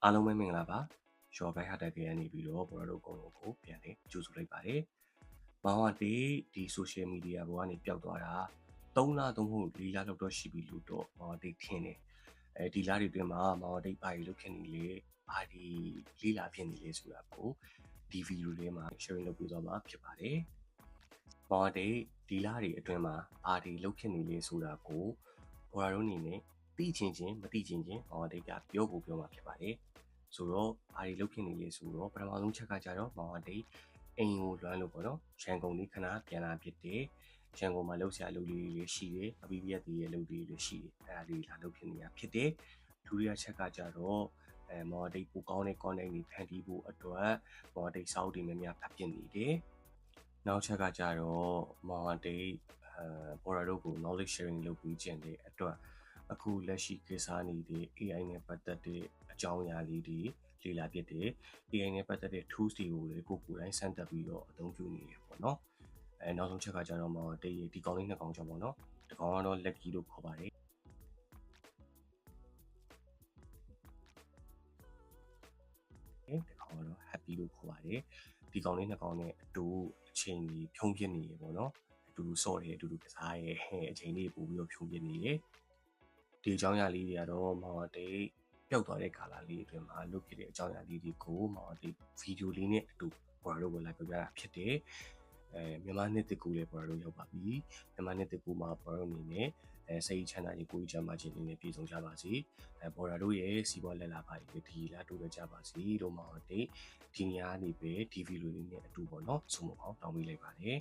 အားလုံးပဲမင်္ဂလာပါရှော့ဘိုက်ဟာတက်ကနေပြီးတော့ဘော်တို့ကုံလုံးကိုပြန်လဲကြိုဆိုလိုက်ပါတယ်။မောင်ဟာတေးဒီ social media ဘောကနေပျောက်သွားတာ3လသုံးဖို့4လလောက်တော့ရှိပြီလို့တော့မောင်တေးထင်တယ်။အဲဒီလတွေအတွင်းမှာမောင်တေးဘာကြီးလုပ်ခဲ့နေလဲဘာဒီလေးလာဖြစ်နေလဲဆိုတာကိုဒီဗီဒီယိုလေးမှာ sharing လုပ်ပြသွားမှာဖြစ်ပါတယ်။မောင်တေးဒီလတွေအတွင်းမှာဘာဒီလုပ်ခဲ့နေလဲဆိုတာကိုဘော်တို့အနေနဲ့သိချင်းချင်းမသိချင်းချင်းမောင်တေးကပြောဖို့ပြောမှာဖြစ်ပါတယ်။ဆိုတော့ဘာတွေလုပ်ဖြစ်နေလဲဆိုတော့ပထမဆုံးချက်ကကြတော့မောင်ကတိတ်အိမ်ကိုလွမ်းလို့ပေါ့နော်ရန်ကုန်လေးခဏပြန်လာဖြစ်တယ်ရန်ကုန်မှာလုပ်ဆရာလုပ်လေးတွေရှိတယ်အပီးပြက်တွေရဲ့လုပ်လေးတွေရှိတယ်အဲ့ဒါလေးလာလုပ်ဖြစ်နေတာဖြစ်တယ်ဒုတိယချက်ကကြတော့မော်တိတ်ပိုကောင်းတဲ့ content တွေဖန်တီးဖို့အတွက်မော်တိတ်စောက်တွေများများဖတ်ပြနေတယ်နောက်ချက်ကကြတော့မော်တိတ်ဘော်ရာတို့ကို knowledge sharing လုပ်ပြီးကျင်တဲ့အတွက်အခုလက်ရှိကိစ္စနေတဲ့ AI နဲ့ပတ်သက်တဲ့အကြောင်းအရာလေးတွေလေ့လာဖြစ်တယ် AI နဲ့ပတ်သက်တဲ့ tools တွေကိုလည်းကိုယ်တိုင်စမ်းသပ်ပြီးတော့အသုံးပြုနေရပေါ့နော်နောက်ဆုံးချက်ကကြတော့မှဒီကောင်လေးနှစ်ကောင်ကြောင့်ပေါ့နော်တစ်ကောင်ကတော့ lucky လို့ခေါ်ပါတယ်တစ်ကောင်ကတော့ happy လို့ခေါ်ပါတယ်ဒီကောင်လေးနှစ်ကောင်နဲ့အတူအချိန်ကြီးဖြုံးပြနေရပေါ့နော်အတူတူစော့တယ်အတူတူကစားရဲအချိန်လေးပို့ပြီးတော့ဖြုံးပြနေတယ်ဒီအကြောင်းအရာလေးတွေကတော့မောင်တေးပျောက်သွားတဲ့ကာလလေးအတွင်းမှာလုပ်ဖြစ်တဲ့အကြောင်းအရာလေးတွေကိုမောင်တေးဗီဒီယိုလေးနဲ့အတူဘော်တို့ကိုလိုက်ပြပြတာဖြစ်တယ်မြန်မာနှစ်တကူလေးဘော်တို့ရောက်ပါပြီမြန်မာနှစ်တကူမှာဘော်တို့အနေနဲ့စိတ်ချမ်းသာခြင်းကိုယ်ချမ်းသာခြင်းတွေနဲ့ပြည့်စုံကြပါစေဘော်တို့ရဲ့စီးပွားလက်လာပါရေးဒီလာတိုးရကြပါစေလို့မောင်တေးဒီနေရာနေပဲဒီဗီဒီယိုလေးနဲ့အတူပေါ့နော်ဆုမအောင်တောင်းပေးလိုက်ပါတယ်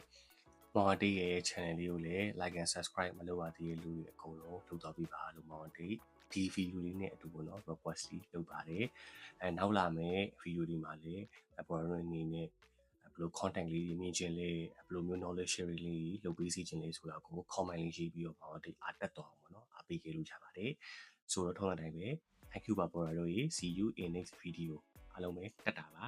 မောင်တေးရဲ့ channel လေးကိုလည်း like and subscribe မလုပ်ရသေးတဲ့လူတွေအကုန်လုံးလုပ်တော့ပြီးပါလို့မောင်တေးဒီဗီဒီယိုလေးနဲ့အတူပေါ့နော် request လေးလုပ်ပါတယ်နောက်လာမယ့်ဗီဒီယိုဒီမှာလည်းဘော်တို့အနေနဲ့ဘယ်လို content လေးတွေမြင်ခြင်းလဲဘယ်လိုမျိုး knowledge sharing လေးလုပ်ပေးစီခြင်းလဲဆိုတာကို comment လေးရေးပြီးတော့မောင်တေးအားတက်တော့အောင်ပေါ့နော်အားပေးခဲ့လို့ရပါတယ်ဆိုတော့ထုံးတဲ့အတိုင်းပဲ thank you ပါဘော်တို့ရေ see you in next video အားလုံးပဲတက်တာပါ